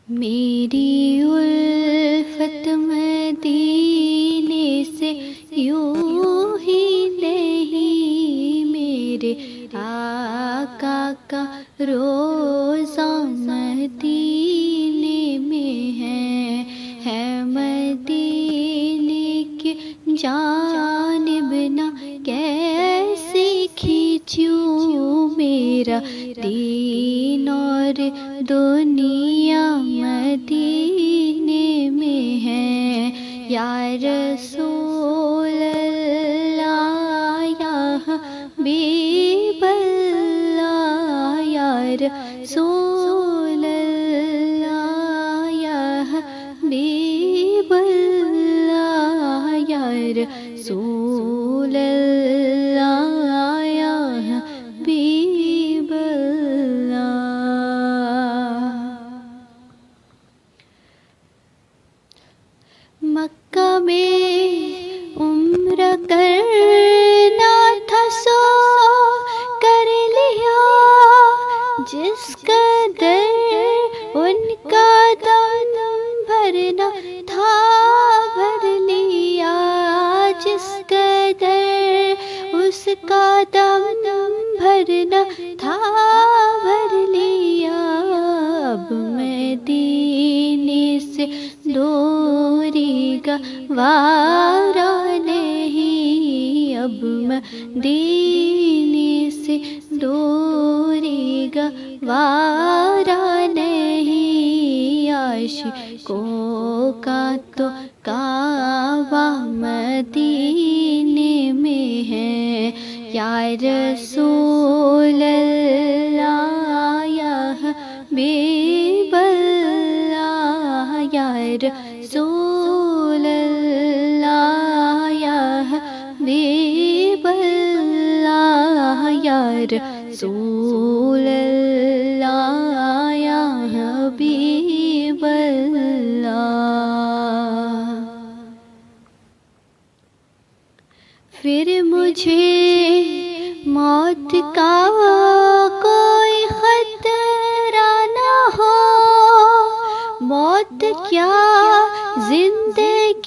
میری الفت مدینے سے یوں ہی نہیں، میرے آقا کا روزہ مدینے میں ہے مدینے کی جانب نہ کیسے کھینچوں، میرا دین اور دنیا مدینے میں ہے، یا رسول اللہ یا حبیب اللہ، یا رسول اللہ یا حبیب اللہ، یا رسول اللہ یا حبیب اللہ۔ مکہ میں عمرہ کرنا تھا سو کر لیا، جس قدر ان کا دم بھرنا تھا بھر لیا، جس قدر اس کا دم بھرنا تھا بھر لیا۔ اب مدینے سے دوری گوارا نہیں، اب مدینے سے دوری گوارا نہیں، عاشقوں کا تو کعبہ مدینے میں ہے، یا رسول اللہ یا حبیب اللہ، یا رسول اللہ یا حبیب اللہ، یا رسول اللہ یا حبیب اللہ۔ پھر مجھے موت کا کوئی خطرہ نہ ہو، موت کیا زندگی